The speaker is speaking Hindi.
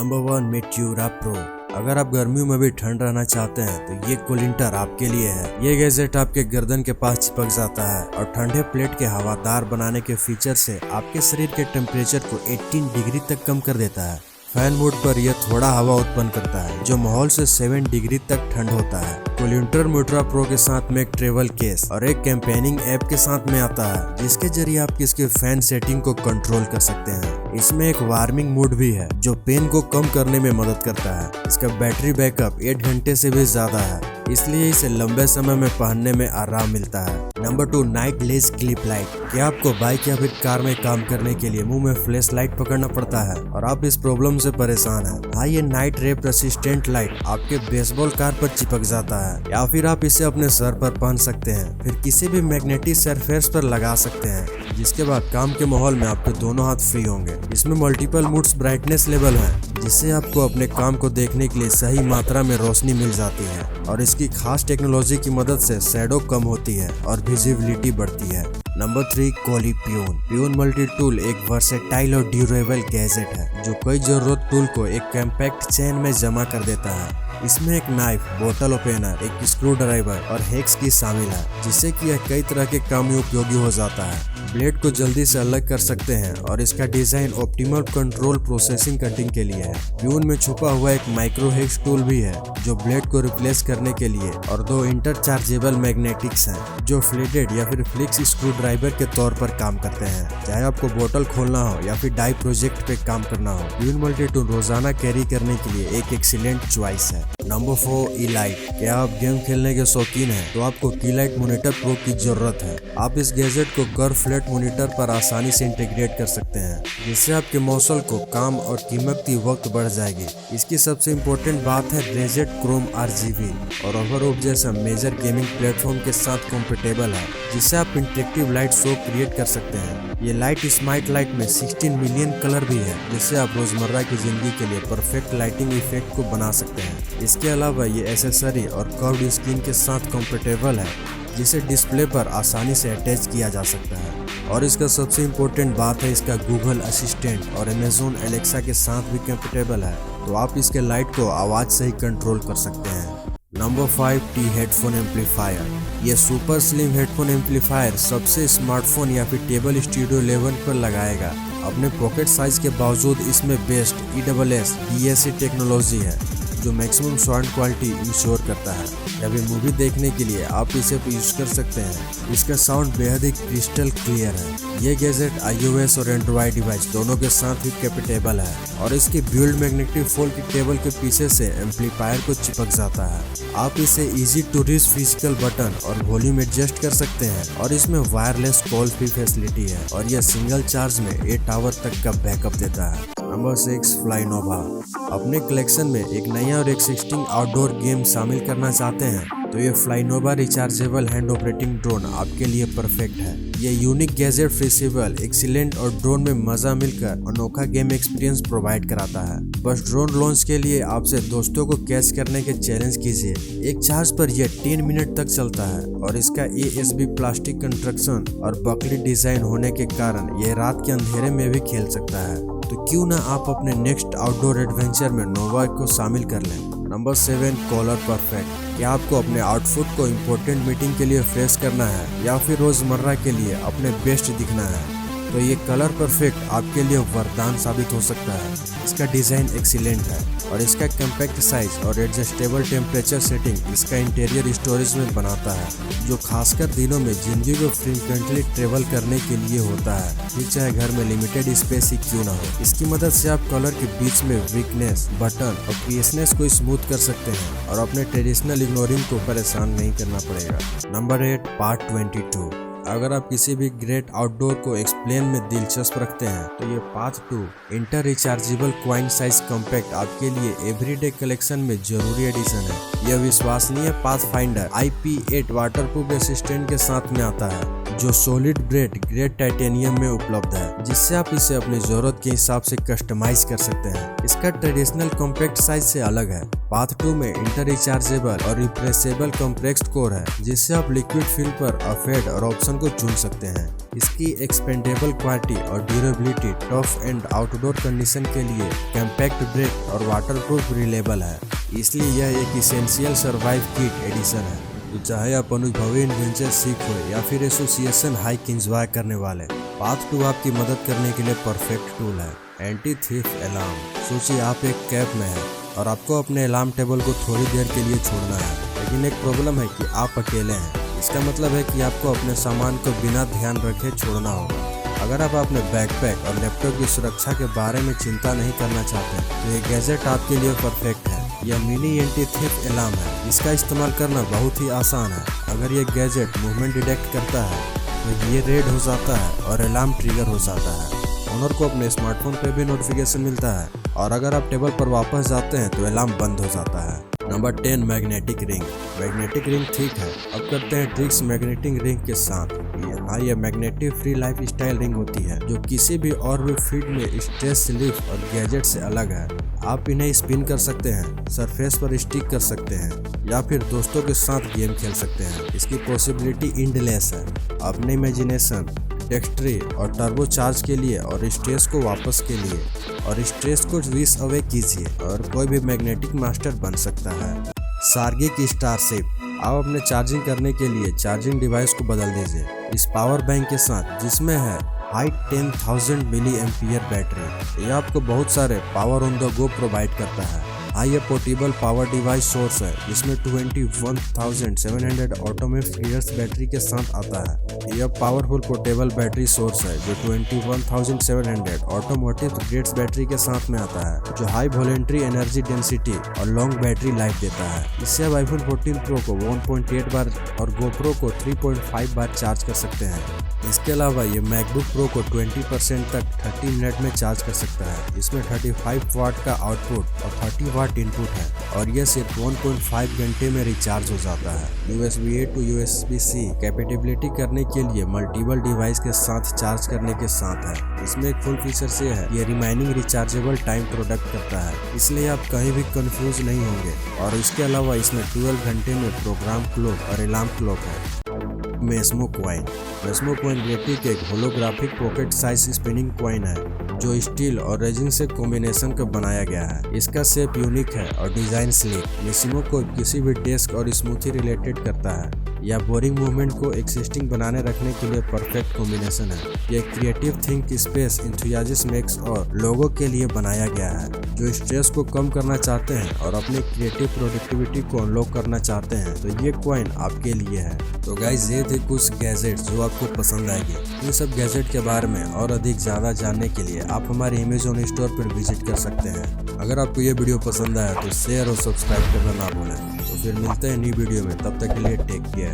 Number 1 मेट्यूरा pro. अगर आप गर्मियों में भी ठंड रहना चाहते हैं तो ये कूलिंटर आपके लिए है। ये गैजेट आपके गर्दन के पास चिपक जाता है और ठंडे प्लेट के हवादार बनाने के फीचर से आपके शरीर के टेम्परेचर को 18 डिग्री तक कम कर देता है। फैन मोड पर यह थोड़ा हवा उत्पन्न करता है जो माहौल से 7 डिग्री तक ठंड होता है। कूलिंटर मेट्यूरा प्रो के साथ में एक ट्रेवल केस और एक कैंपेनिंग ऐप के साथ में आता है जिसके जरिए आप इसके फैन सेटिंग को कंट्रोल कर सकते हैं। इसमें एक वार्मिंग मोड भी है जो पेन को कम करने में मदद करता है। इसका बैटरी बैकअप 8 घंटे से भी ज्यादा है, इसलिए इसे लंबे समय में पहनने में आराम मिलता है। नंबर 2 नाइट लेज क्लिप लाइट। क्या आपको बाइक या फिर कार में काम करने के लिए मुंह में फ्लैश लाइट पकड़ना पड़ता है और आप इस प्रॉब्लम से परेशान हैं? हाँ, ये नाइट रेप रेसिस्टेंट लाइट आपके बेसबॉल कार पर चिपक जाता है या फिर आप इसे अपने सर पर पहन सकते हैं, फिर किसी भी मैग्नेटिक सरफेस पर लगा सकते हैं, जिसके बाद काम के माहौल में आपके दोनों हाथ फ्री होंगे। इसमें मल्टीपल मूड्स ब्राइटनेस लेवल है जिससे आपको अपने काम को देखने के लिए सही मात्रा में रोशनी मिल जाती है और इसकी खास टेक्नोलॉजी की मदद से शैडो कम होती है और विजिबिलिटी बढ़ती है। नंबर 3 कोली प्यून। प्यून मल्टी टूल एक वर्सेटाइल और ड्यूरेबल गैजेट है जो कई जरूरत टूल को एक कॉम्पैक्ट चेन में जमा कर देता है। इसमें एक नाइफ, बोतल ओपनर, एक स्क्रू ड्राइवर और हेक्स की शामिल है जिससे कि यह कई तरह के काम में उपयोगी हो जाता है। ब्लेड को जल्दी से अलग कर सकते हैं और इसका design optimal control processing cutting के लिए है। प्यून में छुपा हुआ एक माइक्रो हेक्स टूल भी है जो ब्लेड को रिप्लेस करने के लिए और 2 इंटरचार्जेबल मैग्नेटिक्स हैं जो फ्लेटेड या फिर फ्लिक्स स्क्रू ड्राइवर के तौर पर काम करते हैं। चाहे आपको बोतल खोलना हो या फिर डाई प्रोजेक्ट पे काम करना हो, प्यून मल्टी टूल रोजाना कैरी करने के लिए एक एक्सीलेंट चॉइस है। नंबर 4 ई-लाइट। क्या आप गेम खेलने के शौकीन हैं तो आपको की-लाइट मॉनिटर प्रो की जरूरत है। आप इस गैजेट को कर्व फ्लैट मॉनिटर पर आसानी से इंटीग्रेट कर सकते हैं जिससे आपके मौसल को काम और कीमती वक्त बढ़ जाएगी। इसकी सबसे इम्पोर्टेंट बात है रेजेट क्रोम RGB और ओवरऑल जैसा मेजर गेमिंग प्लेटफॉर्म के साथ कंपेटेबल है जिससे आप इंटरेक्टिव लाइट शो क्रिएट कर सकते हैं। ये लाइट स्मार्ट लाइट में 16 मिलियन कलर भी है जिससे आप रोजमर्रा की जिंदगी के लिए परफेक्ट लाइटिंग इफेक्ट को बना सकते हैं। इसके अलावा ये एसेसरी और कर्व्ड स्क्रीन के साथ कंपेटेबल है जिसे डिस्प्ले पर आसानी से अटैच किया जा सकता है। और इसका सबसे इम्पोर्टेंट बात है इसका गूगल असिस्टेंट और अमेजोन एलेक्सा के साथ भी कंपेटेबल है, तो आप इसके लाइट को आवाज से ही कंट्रोल कर सकते हैं। Number 5 T headphone amplifier. यह सुपर स्लिम हेडफोन एम्पलीफायर सबसे स्मार्टफोन या फिर टेबल स्टूडियो लेवल पर लगाएगा। अपने पॉकेट साइज के बावजूद इसमें बेस्ट EWS DAC टेक्नोलॉजी है जो मैक्सिमम साउंड क्वालिटी इंश्योर करता है। या फिर मूवी देखने के लिए आप इसे यूज कर सकते हैं। इसका साउंड बेहद ही क्रिस्टल क्लियर है। ये गैजेट iOS और एंड्रॉइड डिवाइस दोनों के साथ ही कैपेटेबल है और इसके बिल्ड मैग्नेटिक फोल्ड की टेबल के पीछे से एम्पलीफायर को चिपक जाता है। आप इसे easy to reach physical button और वॉल्यूम एडजस्ट कर सकते हैं और इसमें वायरलेस कॉल फ्री फैसिलिटी है और यह सिंगल चार्ज में 8 आवर तक का बैकअप देता है। नंबर 6 फ्लाइनोवा। अपने कलेक्शन में एक नया और एक्सिस्टिंग आउटडोर गेम शामिल करना चाहते हैं तो ये फ्लाइनोवा रिचार्जेबल हैंड ऑपरेटिंग ड्रोन आपके लिए परफेक्ट है। ये यूनिक गैजेट फ्लेक्सिबल, एक्सीलेंट और ड्रोन में मजा मिलकर अनोखा गेम एक्सपीरियंस प्रोवाइड कराता है। बस ड्रोन लॉन्च के लिए आपसे दोस्तों को कैच करने के चैलेंज कीजिए। एक चार्ज पर यह 10 मिनट तक चलता है और इसका ASB प्लास्टिक कंस्ट्रक्शन और बकली डिजाइन होने के कारण यह रात के अंधेरे में भी खेल सकता है। तो क्यों ना आप अपने नेक्स्ट आउटडोर एडवेंचर में नोवा को शामिल कर लें। Number 7 collar perfect. क्या आपको अपने आउटफिट को इम्पोर्टेंट मीटिंग के लिए फ्रेश करना है या फिर रोजमर्रा के लिए अपने बेस्ट दिखना है तो ये कलर परफेक्ट आपके लिए वरदान साबित हो सकता है। इसका डिजाइन एक्सीलेंट है और इसका कॉम्पैक्ट साइज और एडजस्टेबल टेम्परेचर सेटिंग इसका इंटीरियर स्टोरेज में बनाता है जो खासकर दिनों में जिंदगी को फ्रीक्वेंटली ट्रेवल करने के लिए होता है, फिर चाहे घर में लिमिटेड स्पेस ही क्यों ना हो। इसकी मदद से आप कलर के बीच में वीकनेस, बटन और क्रिएसनेस को स्मूथ कर सकते हैं और अपने ट्रेडिशनल इग्नोरिंग को परेशान नहीं करना पड़ेगा। Number 8 part 22। अगर आप किसी भी ग्रेट आउटडोर को एक्सप्लेन में दिलचस्प रखते हैं तो ये path 2 inter rechargeable coin size compact आपके लिए एवरीडे कलेक्शन में जरूरी एडिशन है। यह विश्वसनीय पाथफाइंडर IP8 वाटरप्रूफ रेसिस्टेंट के साथ में आता है जो सॉलिड ग्रेड टाइटेनियम में उपलब्ध है जिससे आप इसे अपनी जरूरत के हिसाब से कस्टमाइज कर सकते हैं। इसका ट्रेडिशनल कॉम्पैक्ट साइज से अलग है। पाथ 2 में इंटर रिचार्जेबल और रिप्लेसेबल कॉम्प्लेक्स कोर है जिससे आप लिक्विड फिल पर अफेड और ऑप्शन को चुन सकते हैं। इसकी एक्सपेंडेबल क्वालिटी और durability tough and outdoor condition के लिए कॉम्पैक्ट ब्रेक और वाटरप्रूफ रिलेबल है, इसलिए यह एक इसेंशियल सर्वाइव किट एडिशन है। तो चाहे आप अनुभवी एडवेंचर सीखो या फिर एसोसिएशन हाइक एंजॉय करने वाले, पाथ 2 आपकी मदद करने के लिए परफेक्ट टूल है। Anti thief alarm. सोचिए आप एक कैब में हैं और आपको अपने अलार्म टेबल को थोड़ी देर के लिए छोड़ना है, लेकिन एक प्रॉब्लम है कि आप अकेले हैं। इसका मतलब है कि आपको अपने सामान को बिना ध्यान रखे छोड़ना होगा। अगर आप अपने बैकपैक और लैपटॉप की सुरक्षा के बारे में चिंता नहीं करना चाहते तो ये गैजेट आपके लिए परफेक्ट है। यह मिनी एंटी थीफ अलार्म है। इसका इस्तेमाल करना बहुत ही आसान है। अगर ये गैजेट मूवमेंट डिटेक्ट करता है तो ये रेड हो जाता है और अलार्म ट्रिगर हो जाता है। ओनर को अपने स्मार्टफोन पे भी नोटिफिकेशन मिलता है और अगर आप टेबल पर वापस जाते हैं तो अलार्म बंद हो जाता है। Number 10 magnetic ring. Magnetic ring ठीक है, अब करते हैं ट्रिक्स मैग्नेटिक रिंग के साथ। यह magnetic free life style ring होती है जो किसी भी और भी फील्ड में स्ट्रेस रिलीफ और गैजेट से अलग है। आप इन्हें स्पिन कर सकते हैं, सरफेस पर स्टिक कर सकते हैं या फिर दोस्तों के साथ गेम खेल सकते हैं। इसकी पॉसिबिलिटी इंडलेस है। अपने इमेजिनेशन, डेक्स्ट्री और टर्बो चार्ज के लिए और स्ट्रेस को वापस के लिए और स्ट्रेस को विश अवे कीजिए और कोई भी मैग्नेटिक मास्टर बन सकता है। सार्गिक स्टारशिप। आप अपने चार्जिंग करने के लिए चार्जिंग डिवाइस को बदल दीजिए इस पावर बैंक के साथ जिसमें है हाई 10,000 मिली एम्पियर बैटरी। यह आपको बहुत सारे power on the go provide करता है। ये पोर्टेबल पावर डिवाइस सोर्स है जिसमें 21,700 ऑटोमेटिक ईयर्स बैटरी के साथ आता है। यह पावरफुल पोर्टेबल बैटरी सोर्स है जो 21,700 ऑटोमोटिव ग्रेड्स बैटरी के साथ में आता है जो हाई वॉलेंट्री एनर्जी डेंसिटी और लॉन्ग बैटरी लाइफ देता है। इससे आप iPhone 14 Pro को 1.8 बार और GoPro को 3.5 बार चार्ज कर सकते हैं। इसके अलावा ये मैकबुक प्रो को 20% तक 30 मिनट में चार्ज कर सकता है। इसमें 35 वाट का आउटपुट और 30 वाट इनपुट है और यह सिर्फ 1.5 घंटे में रिचार्ज हो जाता है। USB-A to USB-C कैपेबिलिटी करने के लिए मल्टीपल डिवाइस के साथ चार्ज करने के साथ है। इसमें एक फुल फीचर से है ये रिमाइनिंग रिचार्जेबल टाइम प्रोडक्ट करता है, इसलिए आप कहीं भी कंफ्यूज नहीं होंगे। और इसके अलावा इसमें 12 घंटे में प्रोग्राम क्लॉक और अलार्म क्लॉक है। मेस्मो कॉइन। मेस्मो कॉइन बैटरी के एक holographic pocket size spinning coin है जो स्टील और रेजिन से कॉम्बिनेशन का बनाया गया है। इसका शेप यूनिक है और डिजाइन स्लिक। मेस्मो को किसी भी डेस्क और स्मूथी रिलेटेड करता है या बोरिंग मूवमेंट को एक्सिस्टिंग बनाने रखने के लिए परफेक्ट कॉम्बिनेशन है। यह creative think space enthusiast makes और लोगों के लिए बनाया गया है जो स्ट्रेस को कम करना चाहते हैं और अपने क्रिएटिव प्रोडक्टिविटी को अनलॉक करना चाहते हैं तो ये कॉइन आपके लिए है। तो गाइस ये थे कुछ गैजेट जो आपको पसंद आएगी। इन सब गैजेट के बारे में और अधिक ज़्यादा जानने के लिए आप हमारे Amazon स्टोर पर विजिट कर सकते हैं। अगर आपको ये वीडियो पसंद आया तो शेयर और सब्सक्राइब करना ना भूलें। तो फिर मिलते हैं नई वीडियो में, तब तक के लिए टेक केयर।